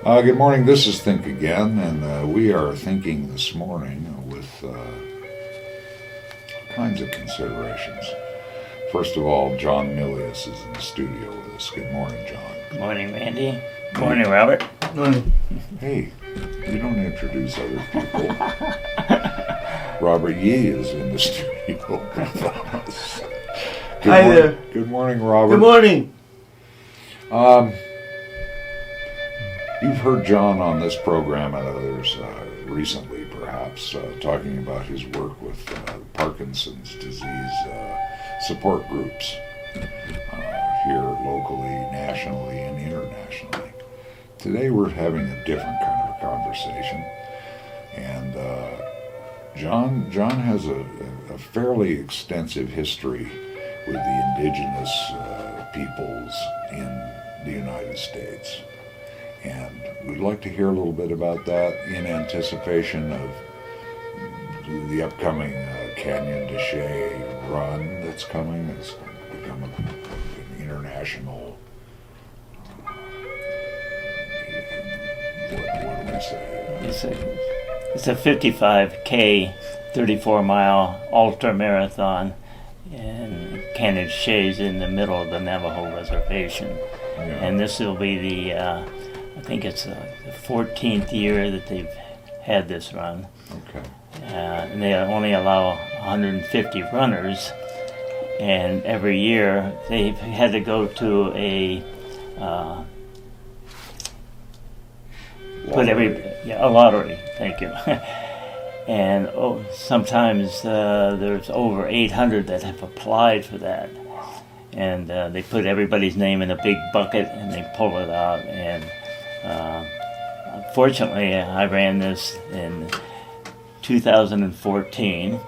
Good morning. This is Think Again, and we are thinking this morning with all kinds of considerations. First of all, John Mylius is in the studio with us. Good morning, John. Good morning, Randy. Good morning, Robert. Good morning. Hey, you don't introduce other people. Robert Yee is in the studio with us. Hi there. Good morning, Robert. Good morning. You've heard John on this program and others recently, perhaps, talking about his work with Parkinson's disease support groups here locally, nationally, and internationally. Today we're having a different kind of conversation, and John has a fairly extensive history with the indigenous peoples in the United States. And we'd like to hear a little bit about that in anticipation of the upcoming Canyon de Chelly run that's coming. It's become an international, what do we say? It's a 55K, 34-mile ultra marathon, and Canyon de Chelly in the middle of the Navajo Reservation. Yeah. And this will be the I think it's the 14th year that they've had this run. Okay. And they only allow 150 runners, and every year they've had to go to a a lottery. Thank you. And sometimes there's over 800 that have applied for that, and they put everybody's name in a big bucket and they pull it out. And fortunately, I ran this in 2014,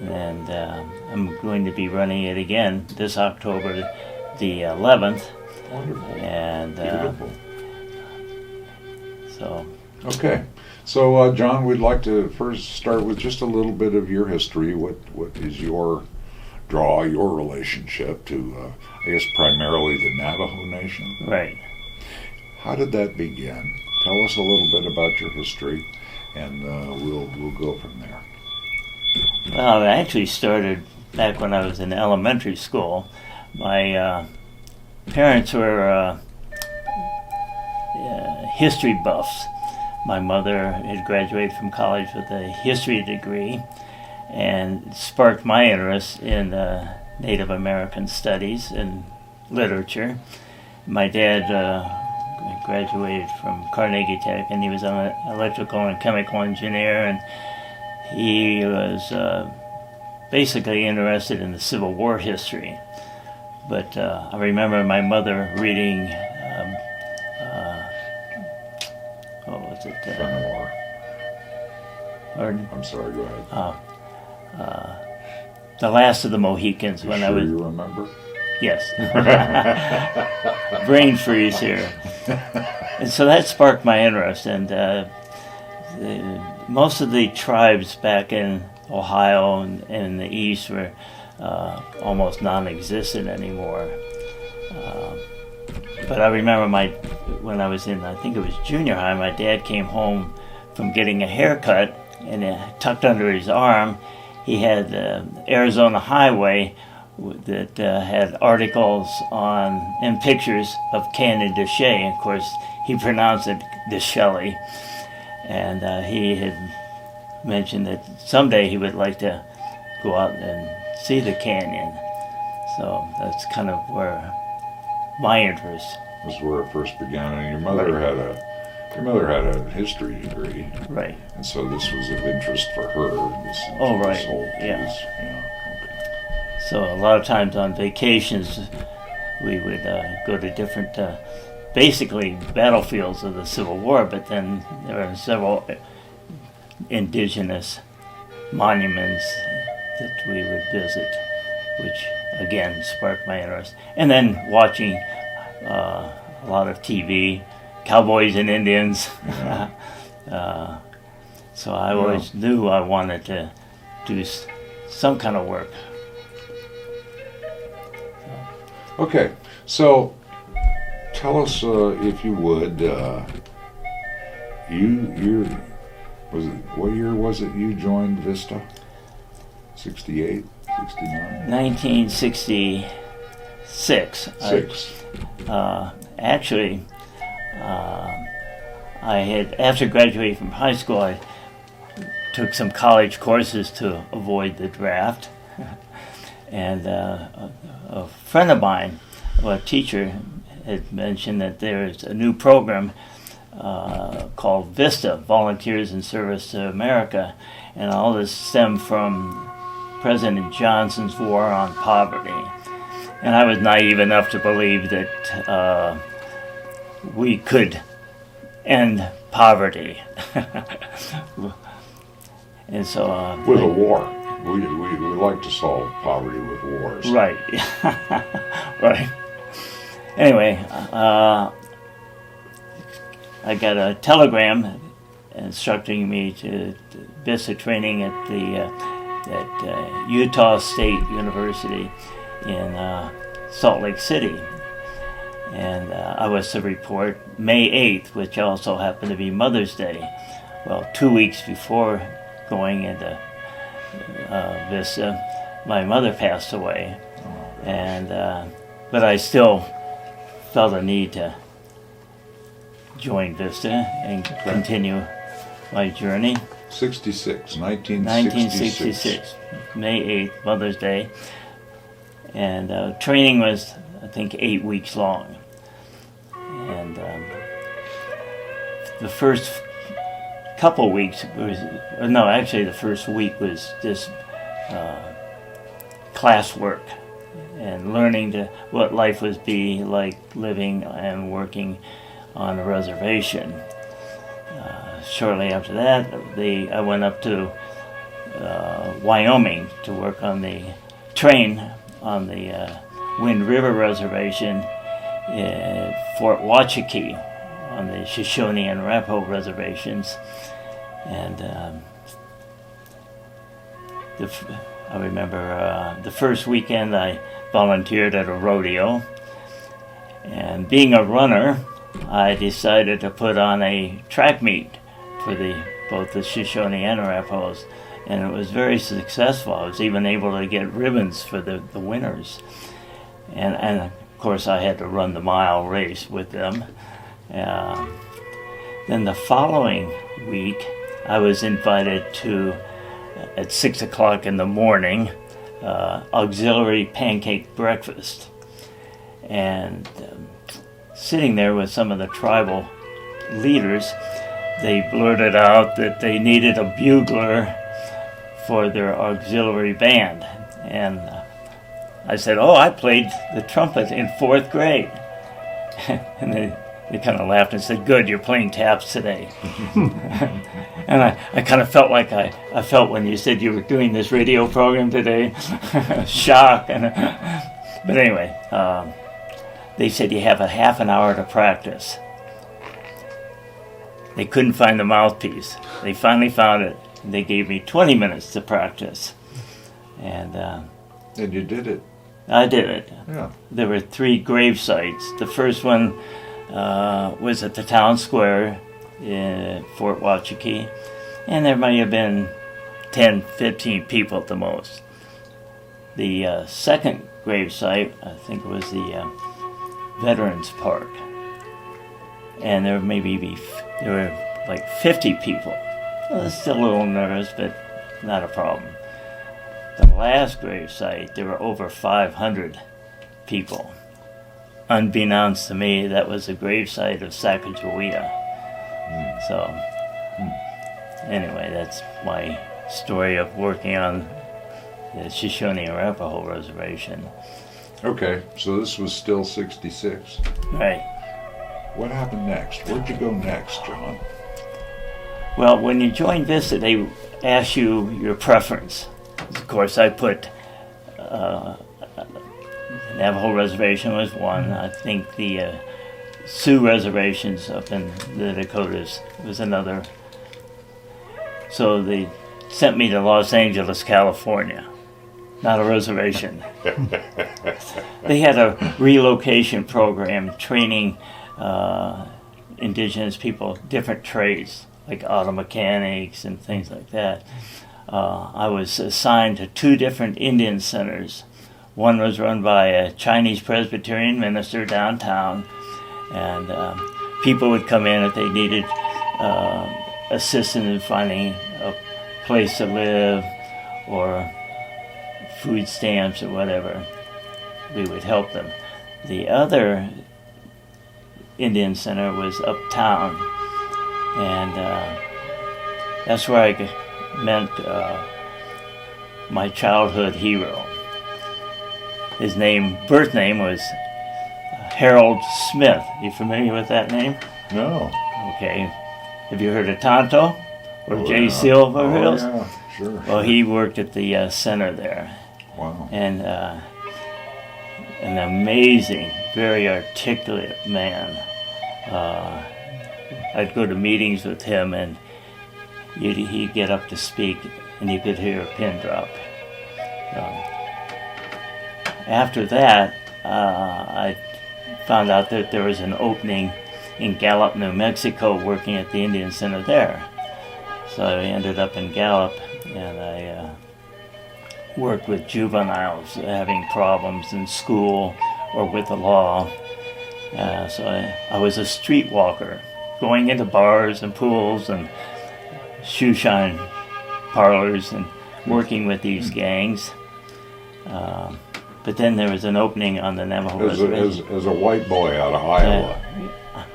and I'm going to be running it again this October, the 11th. Wonderful. And Beautiful. so. Okay. So, John, we'd like to first start with just a little bit of your history. What is your relationship to, I guess, primarily the Navajo Nation? Right. How did that begin? Tell us a little bit about your history, and we'll go from there. Well, it actually started back when I was in elementary school. My parents were history buffs. My mother had graduated from college with a history degree, and it sparked my interest in Native American studies and literature. My dad graduated from Carnegie Tech, and he was an electrical and chemical engineer, and he was basically interested in the Civil War history. But I remember my mother reading Fenimore. Pardon? I'm sorry, go ahead. The Last of the Mohicans. You remember? Yes. Brain freeze here. And so that sparked my interest, and most of the tribes back in Ohio and in the East were almost non-existent anymore. But I remember when I was in, I think it was junior high, my dad came home from getting a haircut, and tucked under his arm, he had the Arizona Highway that had articles on and pictures of Canyon de Chelly. Of course, he pronounced it de Chelly, and he had mentioned that someday he would like to go out and see the canyon. So that's kind of where my interest. This is where it first began, and your mother had a history degree, Right. and so this was of interest for her. This Right. whole piece. Yeah. Yeah. Okay. So a lot of times on vacations, we would go to different, basically battlefields of the Civil War, but then there are several indigenous monuments that we would visit, which again sparked my interest. And then watching a lot of TV, cowboys and Indians. Yeah. So I always knew I wanted to do some kind of work. Okay, so tell us, if you would, What year was it you joined Vista? 68, 69? 1966. Six. Actually, I had, after graduating from high school, I took some college courses to avoid the draft. And a friend of mine, a teacher, had mentioned that there's a new program called Vista, Volunteers in Service to America, and all this stemmed from President Johnson's war on poverty. And I was naive enough to believe that we could end poverty. And so with a war. We like to solve poverty with wars. Right. Right. Anyway, I got a telegram instructing me to Vista training at the Utah State University in Salt Lake City. And I was to report May 8th, which also happened to be Mother's Day. Well, 2 weeks before going into Vista, my mother passed away. And but I still felt a need to join Vista and continue my journey. 1966, May 8th, Mother's Day. And training was, I think, 8 weeks long. And the first couple weeks the first week was just classwork and learning what life would be like living and working on a reservation. Shortly after that, I went up to Wyoming to work on the train on the Wind River Reservation in Fort Washakie on the Shoshone and Arapaho reservations. And I remember the first weekend I volunteered at a rodeo. And being a runner, I decided to put on a track meet for both the Shoshone and Arapahos, and it was very successful. I was even able to get ribbons for the winners, and of course I had to run the mile race with them. Then the following week, I was invited to, at 6 o'clock in the morning, auxiliary pancake breakfast, and sitting there with some of the tribal leaders, they blurted out that they needed a bugler for their auxiliary band. And I said, I played the trumpet in 4th grade. And they kind of laughed and said, good, you're playing taps today. And I kind of felt like I felt when you said you were doing this radio program today. Shock. But anyway, they said you have a half an hour to practice. They couldn't find the mouthpiece. They finally found it. They gave me 20 minutes to practice. And you did it. I did it. Yeah. There were 3 grave sites. The first one was at the town square in Fort Washakie, and there might have been 10, 15 people at the most. The second grave site, I think, was the Veterans Park, and there were like 50 people. I was still a little nervous, but not a problem. The last grave site, there were over 500 people. Unbeknownst to me, that was the grave site of Sacagawea. So, anyway, that's my story of working on the Shoshone Arapaho Reservation. Okay, so this was still 66. Right. What happened next? Where'd you go next, John? Well, when you join Vista, they ask you your preference. Of course, I put Navajo Reservation was one. I think the Sioux reservations up in the Dakotas was another. So they sent me to Los Angeles, California. Not a reservation. They had a relocation program training indigenous people different trades. like auto mechanics and things like that. I was assigned to 2 different Indian centers. One was run by a Chinese Presbyterian minister downtown, and people would come in if they needed assistance in finding a place to live or food stamps or whatever. We would help them. The other Indian center was uptown, and that's where I met my childhood hero. His birth name was Harold Smith. You familiar with that name? No. Okay. Have you heard of Tonto or Jay yeah. Silver Hills? Yeah, sure. Well, he worked at the center there. Wow. And an amazing, very articulate man. I'd go to meetings with him, and he'd get up to speak, and you could hear a pin drop. After that, I found out that there was an opening in Gallup, New Mexico, working at the Indian Center there. So I ended up in Gallup, and I worked with juveniles having problems in school or with the law. So I was a streetwalker, going into bars and pools and shoe shine parlors and working with these gangs. But then there was an opening on the Navajo Reservation. As a white boy out of Iowa.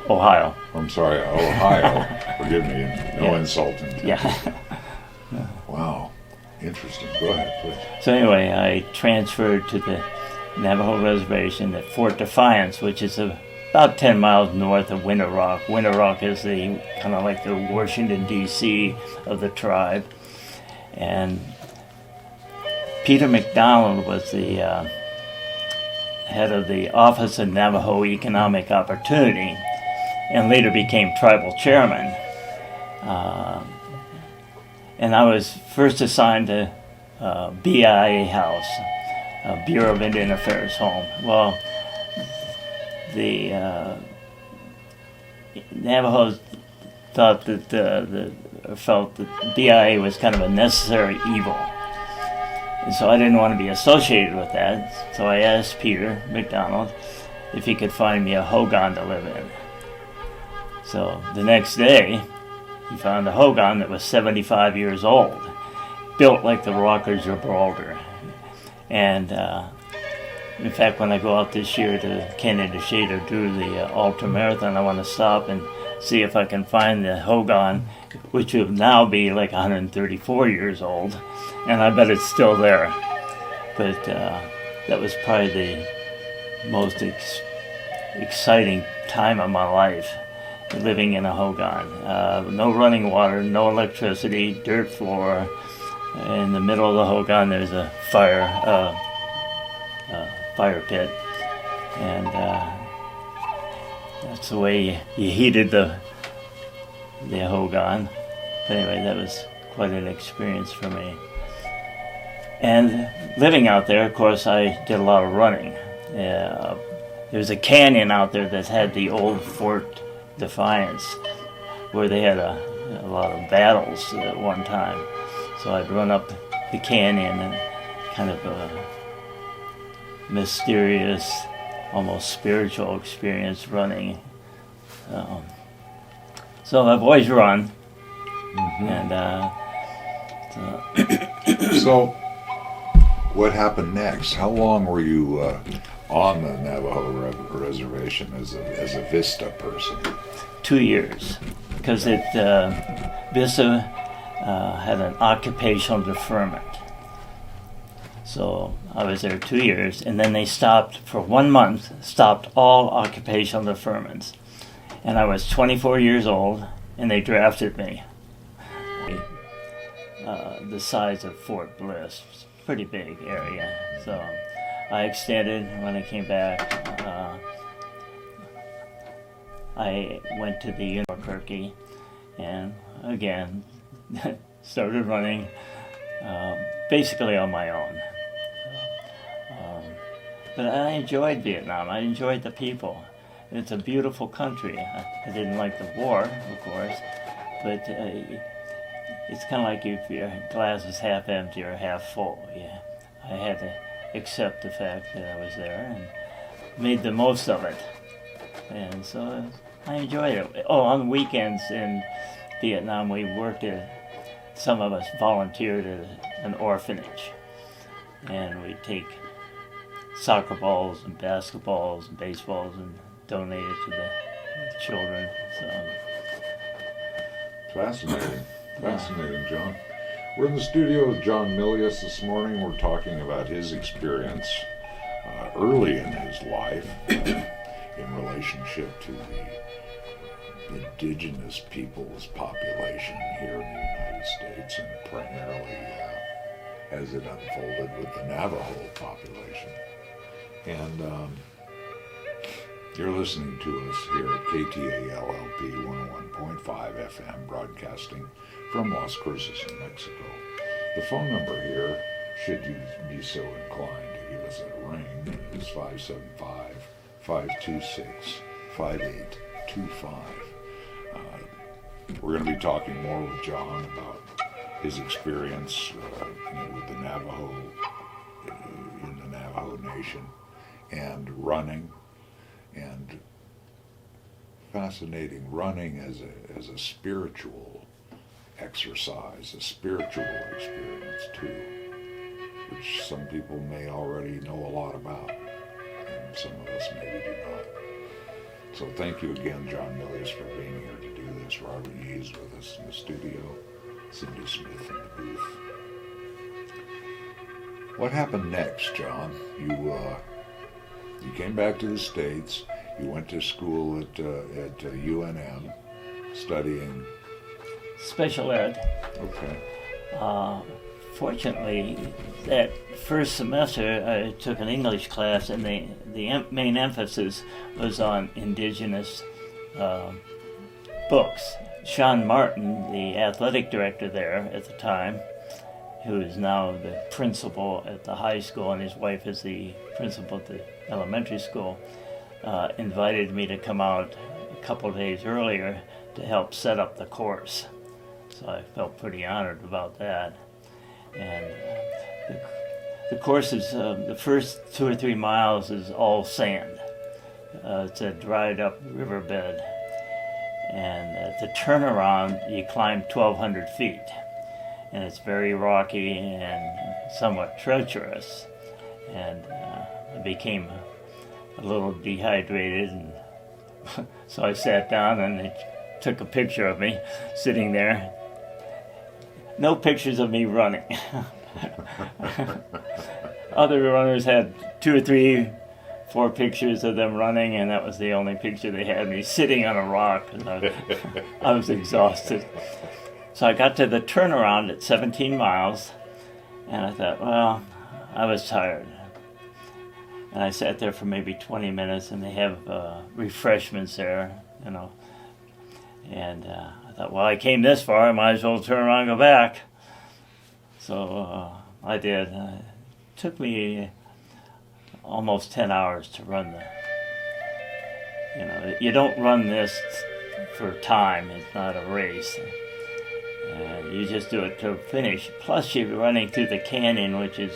Ohio. I'm sorry, Ohio. Forgive me, no insult intended. Yeah. Wow, interesting. Go ahead, please. So anyway, I transferred to the Navajo Reservation at Fort Defiance, which is about 10 miles north of Winter Rock. Winter Rock is the kind of like the Washington, D.C. of the tribe. And Peter McDonald was the head of the Office of Navajo Economic Opportunity, and later became tribal chairman. And I was first assigned to BIA House, Bureau of Indian Affairs home. Well, the Navajos thought that felt that BIA was kind of a necessary evil. And so I didn't want to be associated with that. So I asked Peter McDonald if he could find me a hogan to live in. So the next day, he found a hogan that was 75 years old, built like the Rock of Gibraltar. And in fact, when I go out this year to Canada Shade to do the ultra marathon, I want to stop and see if I can find the hogan, which would now be like 134 years old, and I bet it's still there. But that was probably the most exciting time of my life, living in a hogan. No running water, no electricity, dirt floor. In the middle of the hogan, there's a fire pit, and that's the way you heated the hogan. But anyway, that was quite an experience for me. And living out there, of course, I did a lot of running. There's a canyon out there that had the old Fort Defiance, where they had a lot of battles at one time. So I'd run up the canyon, and kind of a mysterious, almost spiritual experience running. So I've always run. And So, what happened next? How long were you on the Navajo reservation as a Vista person? 2 years, because Vista had an occupational deferment. So I was there 2 years, and then they stopped for 1 month, stopped all occupational deferments. And I was 24 years old, and they drafted me. The size of Fort Bliss, pretty big area. So I extended when I came back. I went to the Albuquerque, and again started running basically on my own. But I enjoyed Vietnam. I enjoyed the people. It's a beautiful country. I didn't like the war, of course, but it's kind of like if your glass is half empty or half full. Yeah, I had to accept the fact that I was there and made the most of it, and so I enjoyed it. Oh, on the weekends in Vietnam, we worked some of us volunteered at an orphanage, and we'd take soccer balls and basketballs and baseballs and donate it to the children. So Fascinating, John. We're in the studio with John Mylius this morning. We're talking about his experience early in his life in relationship to the indigenous people's population here in the United States, and primarily as it unfolded with the Navajo population. And you're listening to us here at KTAL LP 101.5 FM, broadcasting from Las Cruces in Mexico. The phone number here, should you be so inclined to give us a ring, is 575-526-5825. We're going to be talking more with John about his experience with the Navajo, in the Navajo Nation, and running, and fascinating running as a spiritual exercise, a spiritual experience too, which some people may already know a lot about, and some of us maybe do not. So thank you again, John Mylius, for being here to do this. Robert Yee is with us in the studio, Cindy Smith in the booth. What happened next, John? You came back to the States. You went to school at UNM, studying special ed. Okay. Fortunately, that first semester I took an English class, and the main emphasis was on indigenous books. Sean Martin, the athletic director there at the time, who is now the principal at the high school, and his wife is the principal at the elementary school, invited me to come out a couple of days earlier to help set up the course. So I felt pretty honored about that. And the course is, the first 2 or 3 miles is all sand. It's a dried up riverbed. And at the turnaround, you climb 1,200 feet. And it's very rocky and somewhat treacherous. And I became a little dehydrated, and so I sat down and they took a picture of me sitting there. No pictures of me running. Other runners had 2 or 3, 4 pictures of them running, and that was the only picture they had, me sitting on a rock. I was exhausted. So I got to the turnaround at 17 miles, and I thought, well, I was tired. And I sat there for maybe 20 minutes, and they have refreshments there, And I thought, well, I came this far, I might as well turn around and go back. So I did. It took me almost 10 hours to run you don't run this for time. It's not a race. You just do it to finish. Plus, you're running through the canyon, which is,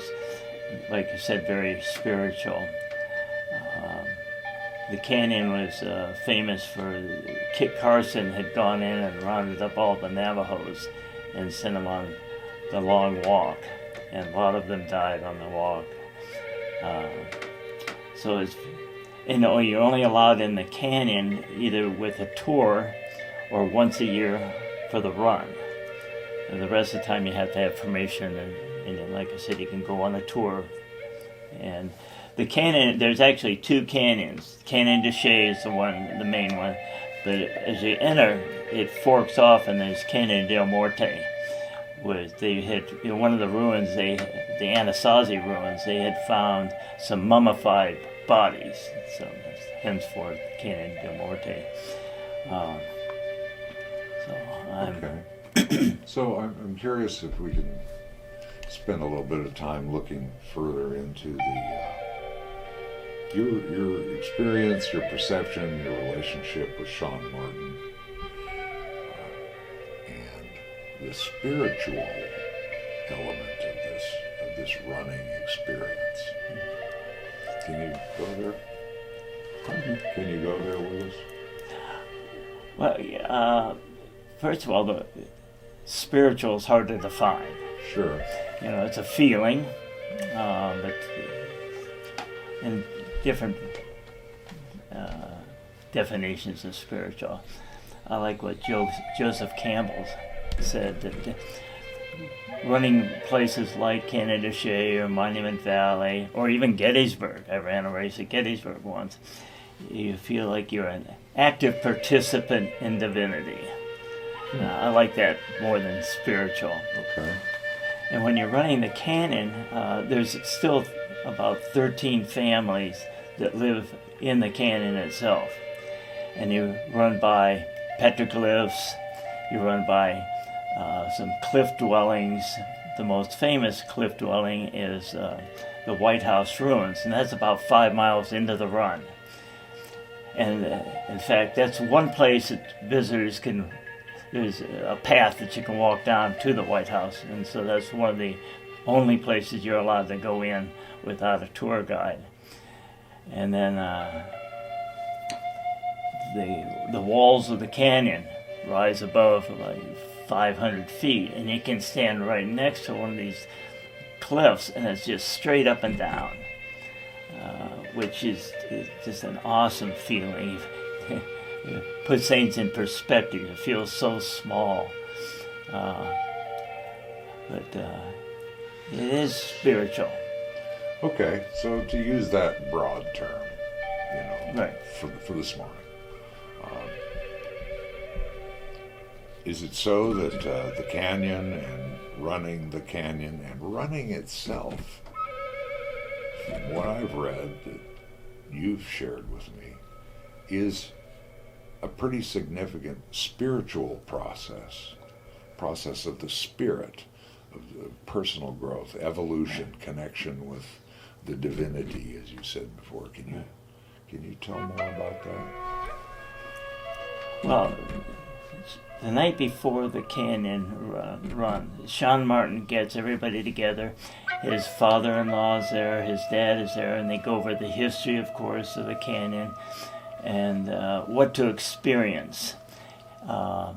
like you said, very spiritual. The canyon was famous for Kit Carson had gone in and rounded up all the Navajos and sent them on the long walk, and a lot of them died on the walk. So it's, you're only allowed in the canyon either with a tour or once a year for the run. And the rest of the time you have to have permission, and like I said, you can go on a tour. And the canyon, there's actually 2 canyons. Canyon de Chelly is the main one. But as you enter, it forks off, and there's Canyon del Morte. They had, one of the ruins, the Anasazi ruins, they had found some mummified bodies. So that's henceforth Canyon del Morte. Okay. So I'm curious if we can spend a little bit of time looking further into your experience, your perception, your relationship with Sean Martin. the spiritual element of this running experience. Can you go there? Can you go there with us? Well, first of all, the spiritual is hard to define. Sure. You know, it's a feeling, but in different definitions of spiritual. I like what Joseph Campbell said, that running places like Canada Shea or Monument Valley or even Gettysburg. I ran a race at Gettysburg once. You feel like you're an active participant in divinity. I like that more than spiritual. Okay. And when you're running the canyon, there's still about 13 families that live in the canyon itself. And you run by petroglyphs, you run by some cliff dwellings. The most famous cliff dwelling is the White House ruins, and that's about 5 miles into the run. And in fact, that's one place that visitors can, there's a path that you can walk down to the White House, and so that's one of the only places you're allowed to go in without a tour guide. And then the walls of the canyon rise above like 500 feet, and you can stand right next to one of these cliffs, and it's just straight up and down, which is just an awesome feeling. It puts things in perspective. It feels so small, but it is spiritual. Okay, so to use that broad term, you know, Right. for this morning, is it so that the canyon and running the canyon and running itself, from what I've read that you've shared with me, is a pretty significant spiritual process of the spirit, of the personal growth, evolution, connection with the divinity, as you said before. Can you tell more about that? Well, the night before the canyon run, Sean Martin gets everybody together. His father-in-law's there, his dad is there, and they go over the history, of course, of the canyon and what to experience. The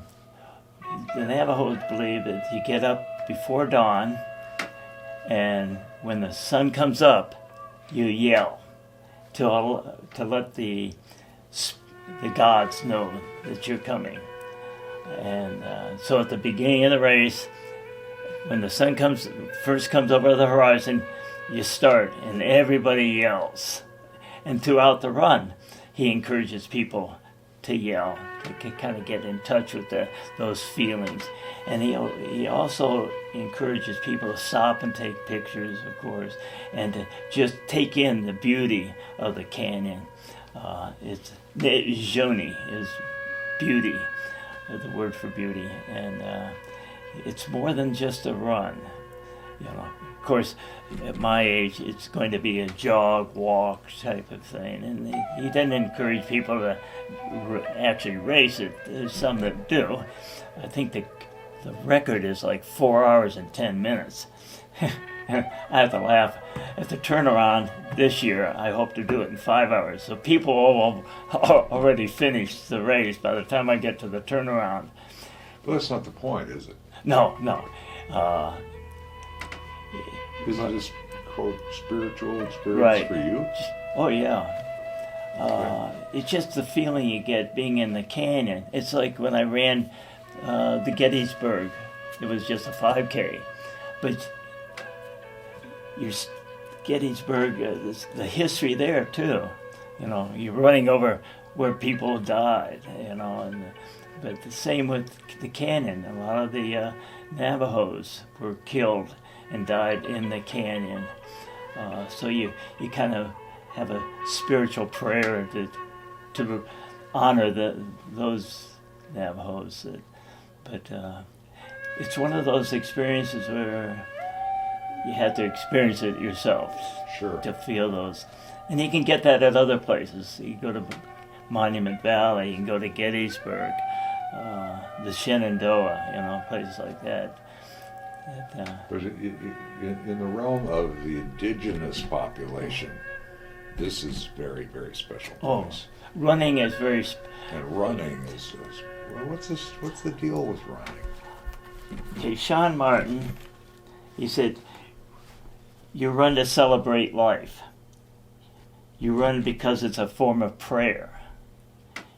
Navajos believe that you get up before dawn, and when the sun comes up, you yell to let the gods know that you're coming. And so at the beginning of the race, when the sun first comes over the horizon, you start, and everybody yells. And throughout the run, he encourages people to yell, to kind of get in touch with those feelings. And he also encourages people to stop and take pictures, of course, and to just take in the beauty of the canyon. Joni is beauty, the word for beauty, and it's more than just a run. You know, of course, at my age, it's going to be a jog, walk type of thing, and he doesn't encourage people to actually race it. There's some that do. I think the record is like 4 hours and 10 minutes. I have to laugh. At the turnaround this year, I hope to do it in 5 hours. So people will already finished the race by the time I get to the turnaround. Well, that's not the point, is it? No. Is it this, quote, spiritual experience Right. for you? Oh, yeah. It's just the feeling you get being in the canyon. It's like when I ran the Gettysburg. It was just a 5K. But Gettysburg, the history there, too. You know, you're running over where people died, you know. But the same with the canyon. A lot of the Navajos were killed and died in the canyon. So you kind of have a spiritual prayer to honor those Navajos. But it's one of those experiences where you have to experience it yourself. Sure. To feel those. And you can get that at other places. You go to Monument Valley, you can go to Gettysburg. the Shenandoah, places like that. But in the realm of the indigenous population, this is very, very special place. Running is very... And running is well, what's the deal with running? Okay, Sean Martin, he said, you run to celebrate life. You run because it's a form of prayer.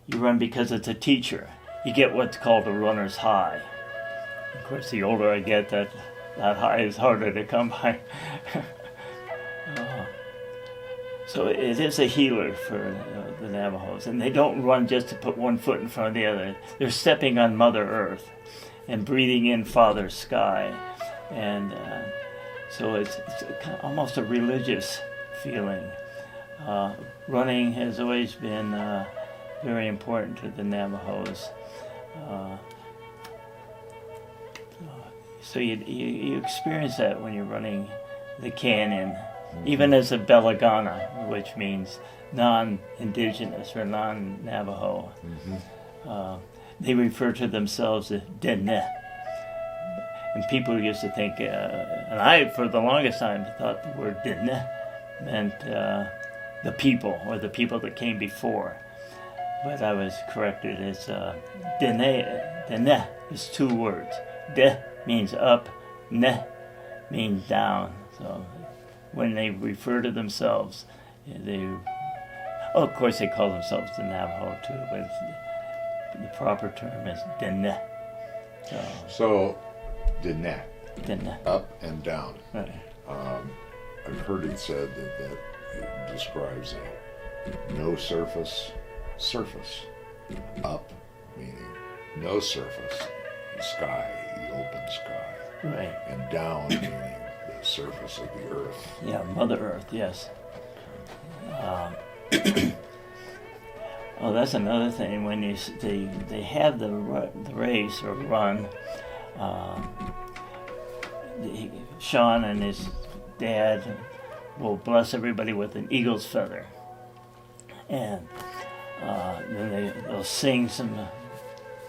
You run because it's a teacher. You get what's called a runner's high. Of course, the older I get, that high is harder to come by. So it is a healer for the Navajos. And they don't run just to put one foot in front of the other. They're stepping on Mother Earth and breathing in Father Sky. And so it's almost a religious feeling. Running has always been very important to the Navajos. So you experience that when you're running the canyon, even as a Belagana, which means non-indigenous or non-Navajo. They refer to themselves as Dene. And people used to think, and I, for the longest time, thought the word Dene meant the people, or the people that came before. But I was corrected as Dene. Dene is two words. De means up, ne means down. So when they refer to themselves, of course they call themselves the Navajo too, but the proper term is Dene. So Dene, Dene, up and down. Right. I've heard it said that it describes a no surface, up meaning no surface, sky, the open sky, right, and down meaning the surface of the earth. Yeah, Mother Earth, yes. That's another thing. When they have the race or run, Sean and his dad will bless everybody with an eagle's feather, and then they'll sing some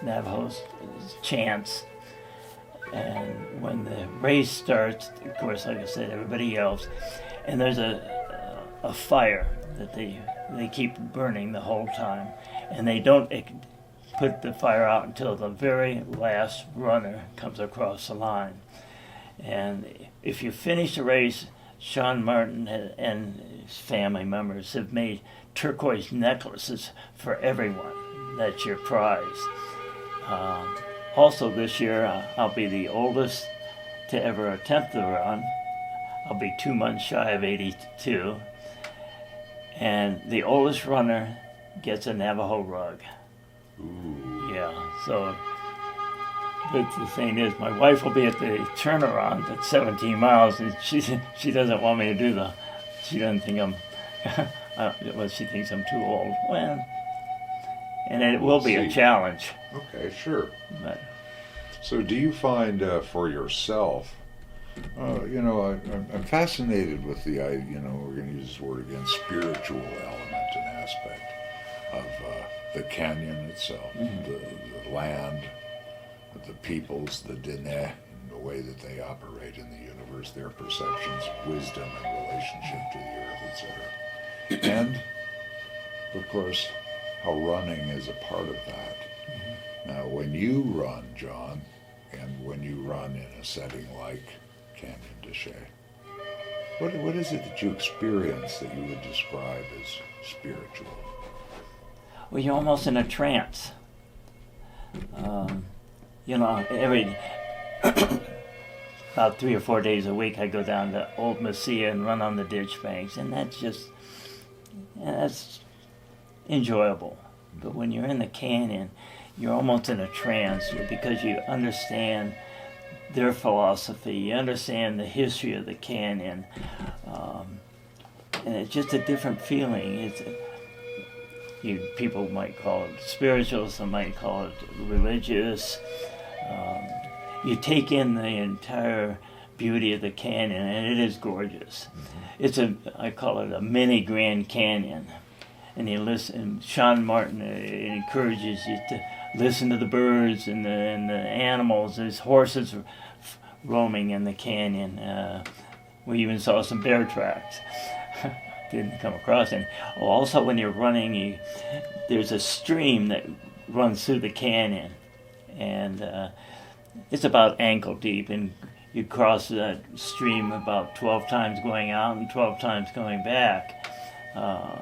Navajos chants. And when the race starts, of course, like I said, everybody yells, and there's a fire that they keep burning the whole time, and they don't put the fire out until the very last runner comes across the line. And if you finish the race, Sean Martin and his family members have made turquoise necklaces for everyone. That's your prize. Also this year, I'll be the oldest to ever attempt the run. I'll be 2 months shy of 82. And the oldest runner gets a Navajo rug. Ooh. Yeah, so but the thing is, my wife will be at the turnaround at 17 miles, and she doesn't want me to do she doesn't think she thinks I'm too old. Well, and it will be a challenge. Okay, sure. But, so do you find for yourself, I'm fascinated with the, we're going to use this word again, spiritual element and aspect of the canyon itself, the land, the peoples, the Dene, and the way that they operate in the universe, their perceptions, wisdom, and relationship to the earth, etc. And, of course, how running is a part of that. Now, when you run, John, and when you run in a setting like Canyon de Chelly, what is it that you experience that you would describe as spiritual? well, you're almost in a trance. Every about 3 or 4 days a week, I go down to Old Mesilla and run on the ditch banks, and that's enjoyable. But when you're in the canyon, you're almost in a trance because you understand their philosophy, you understand the history of the canyon, and it's just a different feeling. People might call it spiritual, some might call it religious. You take in the entire beauty of the canyon, and it is gorgeous. I call it a mini Grand Canyon. And you listen, Sean Martin encourages you to listen to the birds and the animals. There's horses roaming in the canyon. We even saw some bear tracks. Didn't come across any. Oh, also, when you're running, there's a stream that runs through the canyon, and it's about ankle deep, and you cross that stream about 12 times going out and 12 times going back. Of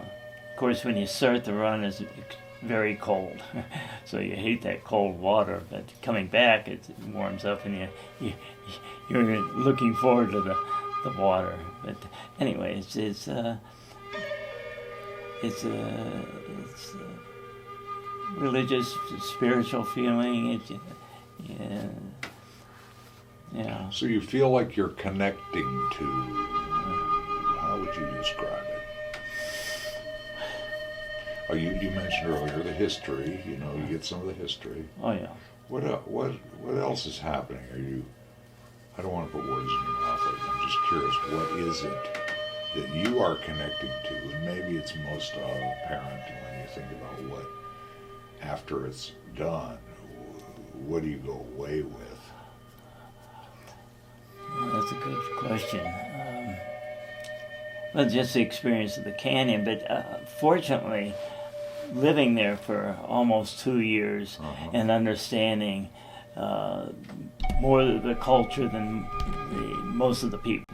course, when you start the run, it's very cold, so you hate that cold water. But coming back, it warms up, and you're looking forward to the water. But anyway, it's a religious, spiritual feeling. Yeah. So you feel like you're connecting to, how would you describe it? Oh, you mentioned earlier the history. You get some of the history. Oh yeah. What else is happening? I don't want to put words in your mouth. I'm just curious. What is it that you are connecting to? And maybe it's most apparent when you think about what, after it's done, what do you go away with? Well, that's a good question. Well, just the experience of the canyon, but fortunately, living there for almost 2 years and understanding more of the culture than most of the people.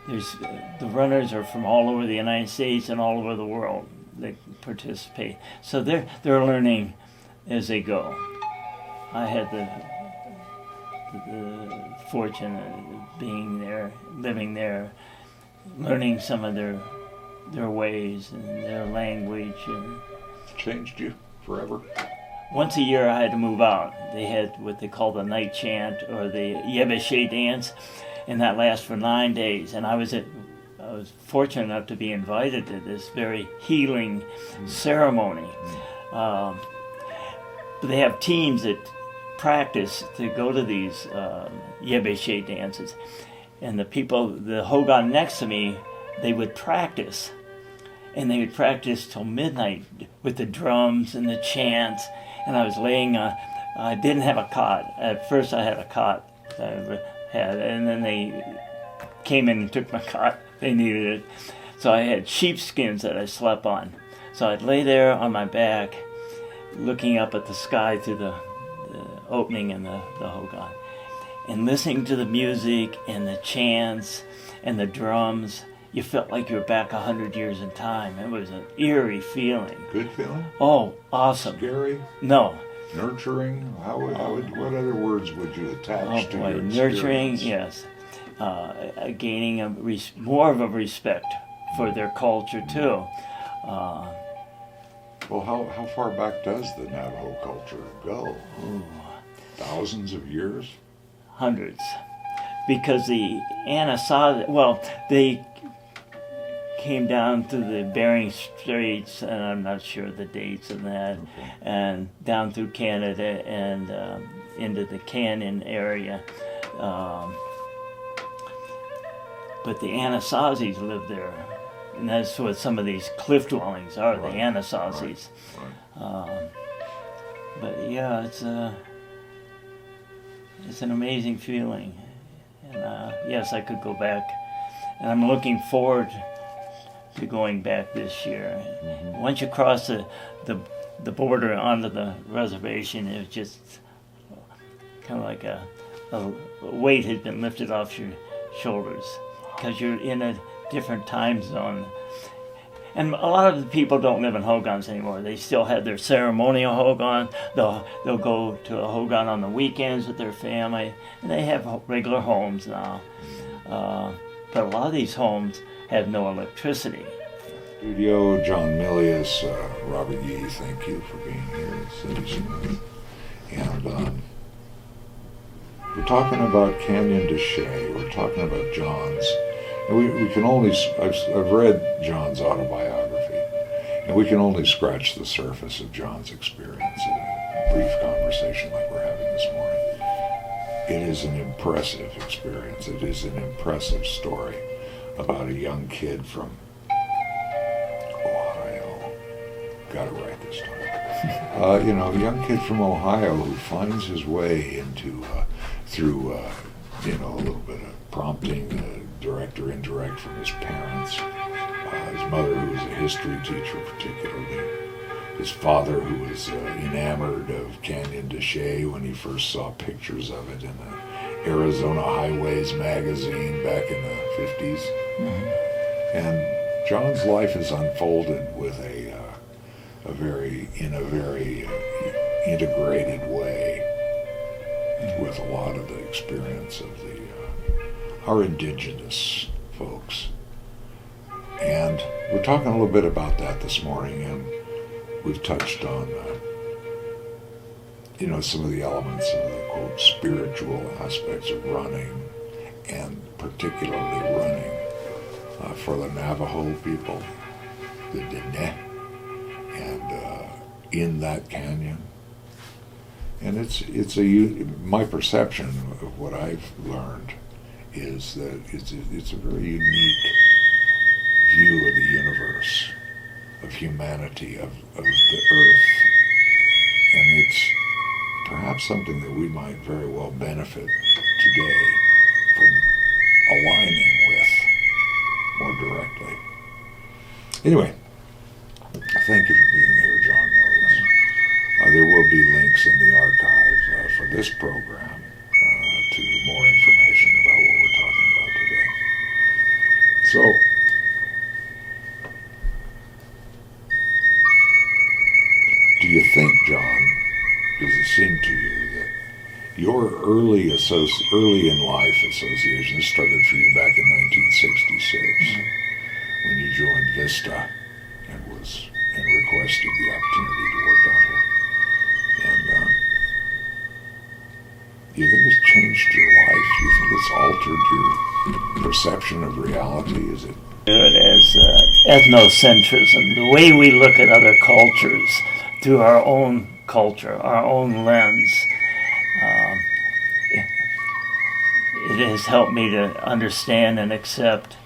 The runners are from all over the United States and all over the world that participate. So they're learning as they go. I had the fortune of being there, living there, learning some of their ways and their language. And changed you forever? once a year I had to move out. They had what they call the night chant or the Yebeshe dance, and that lasts for 9 days. And I was fortunate enough to be invited to this very healing ceremony. But they have teams that practice to go to these Yebeshe dances. And the Hogan next to me, they would practice. And they would practice till midnight with the drums and the chants. And I was laying I didn't have a cot. At first I had a cot that I had, and then they came in and took my cot. They needed it. So I had sheepskins that I slept on. So I'd lay there on my back, looking up at the sky through the opening in the Hogan, and listening to the music and the chants and the drums. You felt like you were back 100 years in time. It was an eerie feeling. Good feeling? Oh, awesome. Scary? No. Nurturing? What other words would you attach to your experience? Nurturing, yes. Gaining more of a respect for their culture, too. Well, how far back does the Navajo culture go? Thousands of years? Hundreds. Because the Anasazi, they came down through the Bering Straits, and I'm not sure the dates of that, and down through Canada and into the Canyon area. But the Anasazis lived there, and that's what some of these cliff dwellings are, the Anasazis. Right. But yeah, it's an amazing feeling. And yes, I could go back, and I'm looking forward to going back this year. Mm-hmm. Once you cross the border onto the reservation, it was just kind of like a weight had been lifted off your shoulders, because you're in a different time zone. And a lot of the people don't live in Hogans anymore. They still have their ceremonial Hogan. They'll go to a Hogan on the weekends with their family, and they have regular homes now. But a lot of these homes have no electricity. Studio, John Mylius, Robert Yee, thank you for being here at City Smooth. And we're talking about Canyon de Chelly. We're talking about John's. And we can only, I've read John's autobiography, and we can only scratch the surface of John's experience in a brief conversation like we're having this morning. It is an impressive experience. It is an impressive story about a young kid from Ohio. Got it right this time. A young kid from Ohio who finds his way into, through, a little bit of prompting, direct or indirect from his parents, his mother who was a history teacher particularly, his father who was enamored of Canyon de Chelly when he first saw pictures of it in the Arizona Highways magazine back in the 50s. Mm-hmm. And John's life is unfolded with in a very integrated way, with a lot of the experience of our indigenous folks. And we're talking a little bit about that this morning, and we've touched on some of the elements of the quote spiritual aspects of running, and particularly running for the Navajo people, the Diné, and in that canyon. And my perception of what I've learned is that it's a very unique view of the universe, of humanity, of the earth, and it's perhaps something that we might very well benefit today from aligning with more directly. Anyway, thank you for being here, John Mylius. There will be links in the archive for this program to more information about what we're talking about today. So, do you think, John, does it seem to you that your early in life association started for you back in 1966 when you joined Vista and requested the opportunity to work out here? And do you think it's changed your life? Do you think it's altered your perception of reality? Is it? As ethnocentrism, the way we look at other cultures through our own culture, our own lens. It has helped me to understand and accept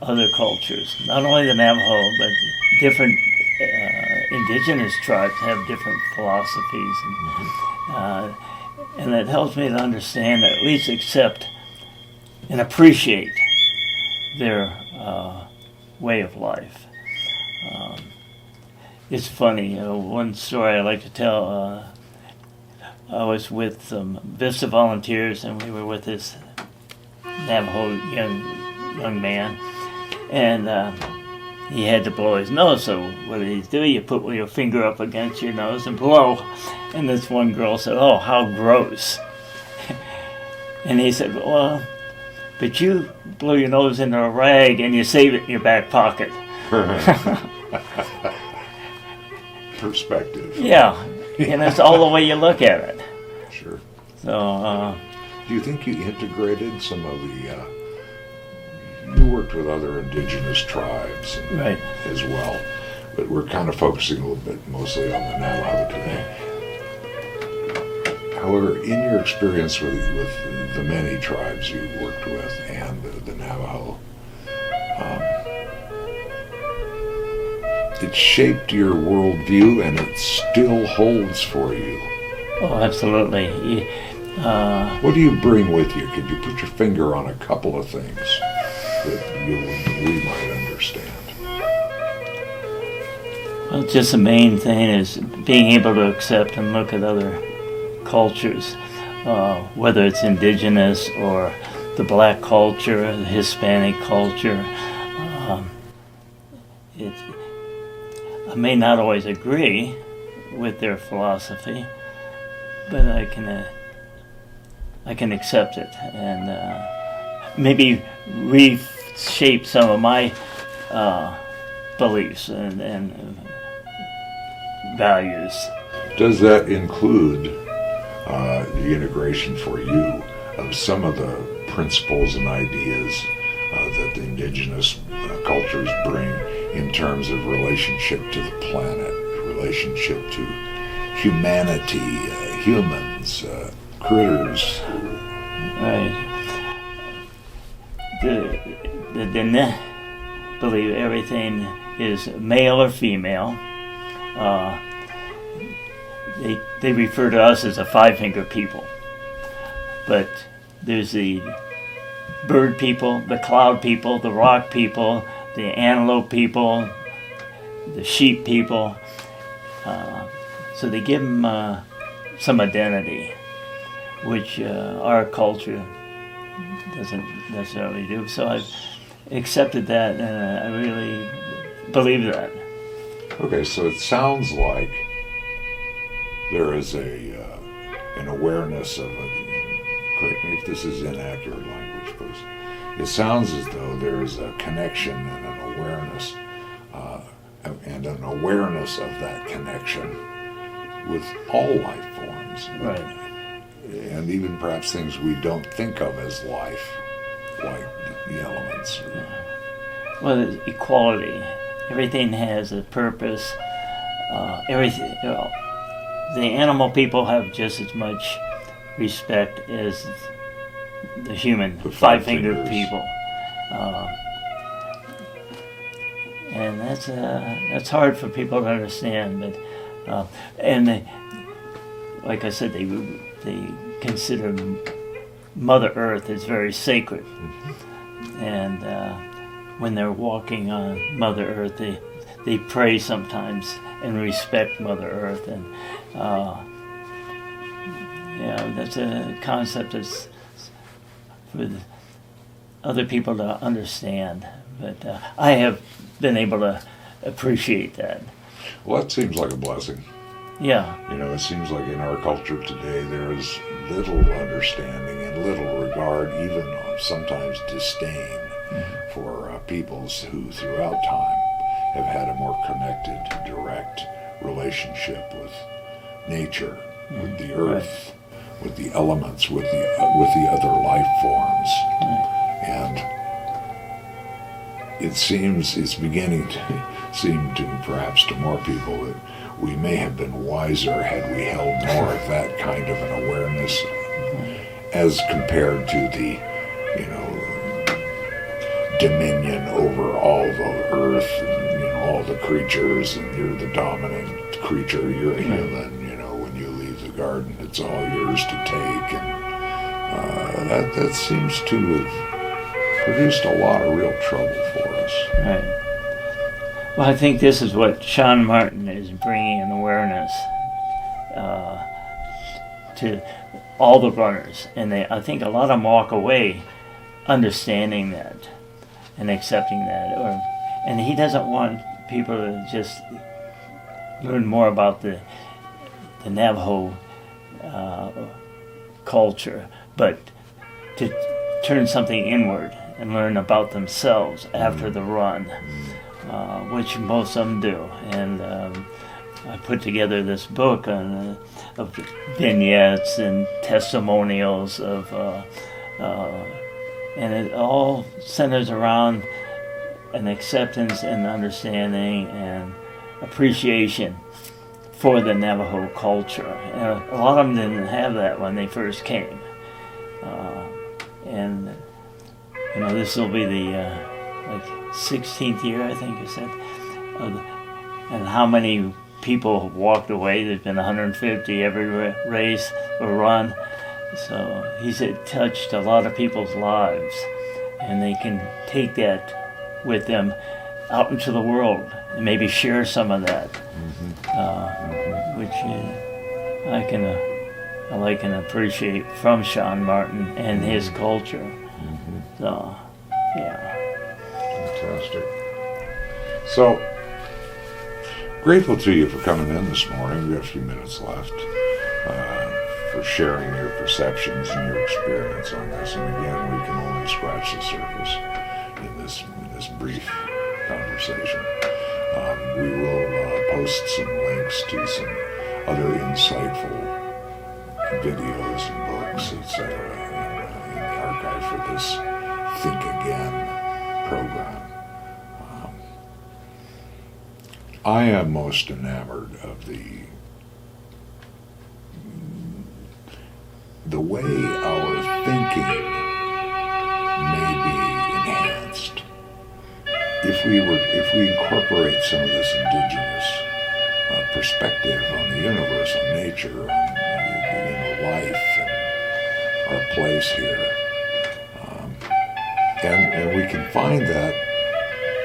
other cultures. Not only the Navajo, but different indigenous tribes have different philosophies. And it helps me to understand, or at least accept and appreciate their way of life. It's funny, one story I like to tell, I was with some Vista volunteers, and we were with this Navajo young man, and he had to blow his nose. So what did he do? You put your finger up against your nose and blow. And this one girl said, "Oh, how gross." And he said, "Well, but you blow your nose into a rag and you save it in your back pocket." Perspective. Yeah, and that's all the way you look at it. Sure. So, do you think you integrated some of the? You worked with other indigenous tribes, right, as well, but we're kind of focusing a little bit mostly on the Navajo today. However, in your experience with the many tribes you worked with and the Navajo, it shaped your worldview, and it still holds for you. Oh, absolutely. What do you bring with you? Could you put your finger on a couple of things that we might understand? Well, just the main thing is being able to accept and look at other cultures, whether it's indigenous or the black culture, the Hispanic culture. I may not always agree with their philosophy, but I can accept it and maybe reshape some of my beliefs and values. Does that include the integration for you of some of the principles and ideas that the indigenous cultures bring in terms of relationship to the planet, relationship to humanity, humans, critters? Right. The Diné believe everything is male or female. they refer to us as a five-finger people. But there's the bird people, the cloud people, the rock people, the antelope people, the sheep people. So they give them some identity, which our culture doesn't necessarily do. So I've accepted that, and I really believe that. Okay, so it sounds like there is an awareness of correct me if this is inaccurate language, please. It sounds as though there is a connection and an awareness of that connection with all life forms. Right. And even perhaps things we don't think of as life, like the elements. Well, it's equality. Everything has a purpose. Everything. The animal people have just as much respect as the human The five-fingered fingers. people, and that's hard for people to understand. But like I said, they consider Mother Earth as very sacred, and when they're walking on Mother Earth, they pray sometimes and respect Mother Earth, and that's a concept that's for other people to understand. But I have been able to appreciate that. Well, that seems like a blessing. Yeah, It seems like in our culture today there is little understanding and little regard, even sometimes disdain, for peoples who throughout time have had a more connected, direct relationship with nature, with the earth, with the elements, with the other life forms. And it seems it's beginning to seem to perhaps to more people that we may have been wiser had we held more of that kind of an awareness as compared to the, dominion over all the earth and, all the creatures, and you're the dominant creature, you're a human, when you leave the garden, it's all yours to take. And that seems to have produced a lot of real trouble for us. right. Well, I think this is what Sean Martin is bringing an awareness to all the runners, and I think a lot of them walk away understanding that and accepting that, and he doesn't want people to just learn more about the Navajo culture, but to turn something inward and learn about themselves after the run, which most of them do. And I put together this book of vignettes and testimonials of, and it all centers around an acceptance and understanding and appreciation for the Navajo culture. And a lot of them didn't have that when they first came. And this will be the 16th year, I think you said, and how many people have walked away. There's been 150 every race or run. So he said touched a lot of people's lives, and they can take that with them out into the world and maybe share some of that, which I like and appreciate from Sean Martin and his culture. So, yeah. Fantastic. So, grateful to you for coming in this morning. We've got a few minutes left. For sharing your perceptions and your experience on this. And again, we can only scratch the surface in this brief conversation. We will post some links to some other insightful videos and books, etc., in the archive for this Think Again program. I am most enamored of the way our thinking may be enhanced if we incorporate some of this indigenous perspective on the universe, on nature, on life and our place here. And we can find that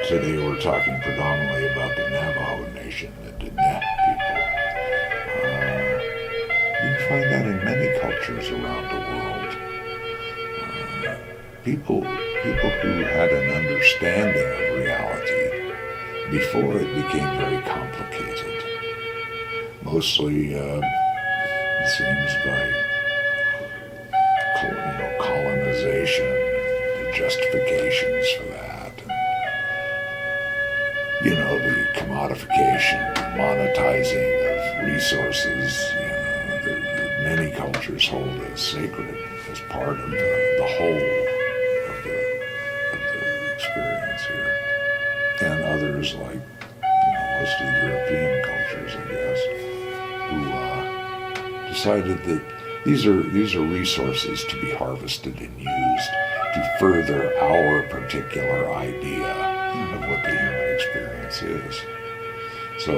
today. We're talking predominantly about the Navajo Nation, the Diné people. You can find that in many cultures around the world. People who had an understanding of reality before it became very complicated. Mostly, it seems, by colonization, the justifications for that, and, the commodification, the monetizing of resources, that many cultures hold as sacred, as part of the whole of the experience here. And others, like most of the European cultures, I guess, who decided that these are resources to be harvested and used to further our particular idea of what the human experience is. So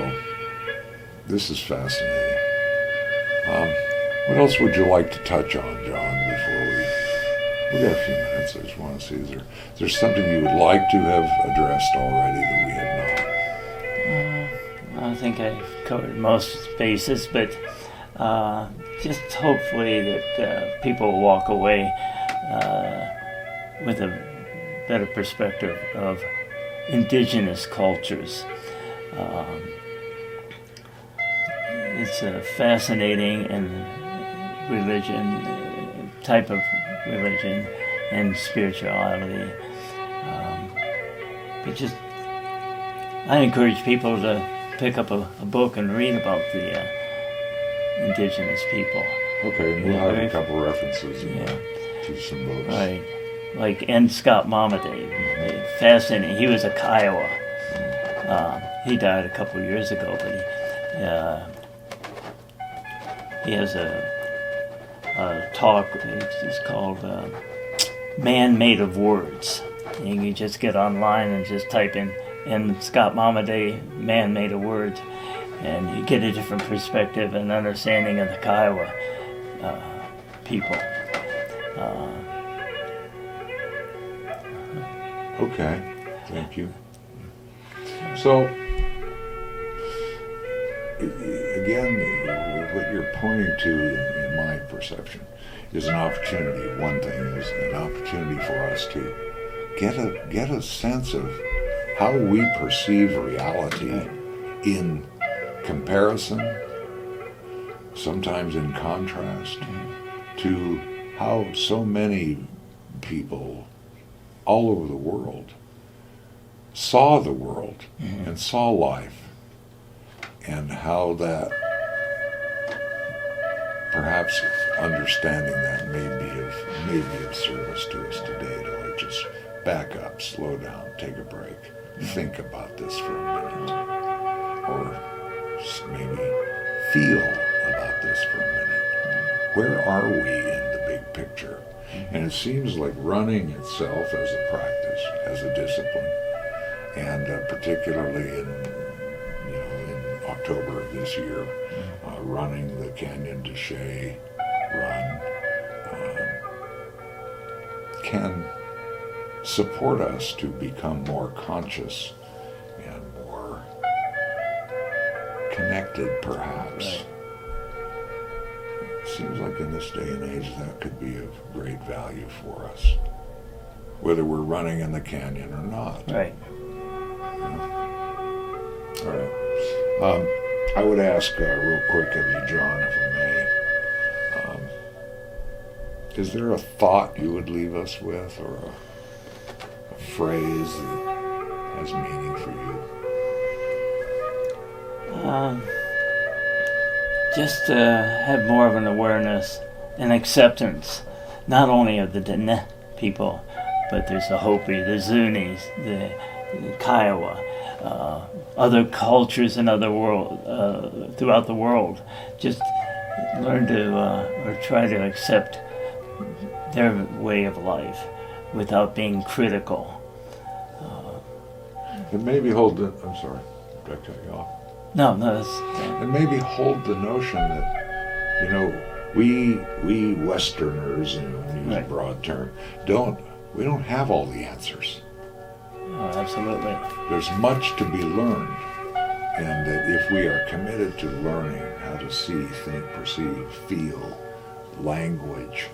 this is fascinating. What else would you like to touch on, John, before we got a few minutes? I just want to see, is there something you would like to have addressed already that we had not? I think I covered most bases, but just hopefully that people will walk away with a better perspective of indigenous cultures. It's a fascinating type of religion and spirituality. I encourage people to pick up a book and read about the indigenous people. Okay, we'll have a couple references to some books. Right, like N. Scott Momaday, fascinating. He was a Kiowa. He died a couple of years ago, but he has a talk. It's called "Man Made of Words." And you can just get online and just type in Scott Momaday, "Man Made of Words," and you get a different perspective and understanding of the Kiowa people. Okay, thank you. So, again, what you're pointing to, in my perception, is an opportunity. One thing is an opportunity for us to get a sense of how we perceive reality in comparison, sometimes in contrast, to how so many people all over the world saw the world and saw life, and how that perhaps understanding that may be of service to us today, to just back up, slow down, take a break, think about this for a minute, or maybe feel about this for a minute. Where are we in the big picture? And it seems like running itself as a practice, as a discipline, and particularly in October of this year, running the Canyon de Chelly run can support us to become more conscious and more connected, perhaps. Right. It seems like in this day and age that could be of great value for us, whether we're running in the canyon or not. Right. All right. I would ask real quick of you, John, if I may, is there a thought you would leave us with, or a phrase that has meaning for you? Just to have more of an awareness and acceptance, not only of the Diné people, but there's the Hopi, the Zunis, the Kiowa, other cultures in other world, throughout the world. Just learn to, or try to accept their way of life without being critical. And maybe hold it. I'm sorry, did I cut you off? No, that's And maybe hold the notion that, you know, we Westerners, and we use a Right. broad term, we don't have all the answers. oh, absolutely. There's much to be learned, and that if we are committed to learning how to see, think, perceive, feel, language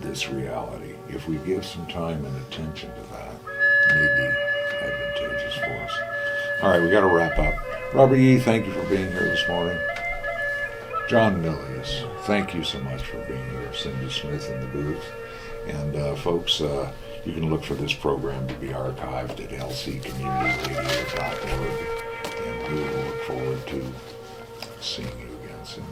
this reality, if we give some time and attention to that, it may be advantageous for us. All right, we got to wrap up. Robert E., thank you for being here this morning. John Mylius, thank you so much for being here. Cindy Smith in the booth. And folks, you can look for this program to be archived at lccommunityradio.org. And we will look forward to seeing you again soon.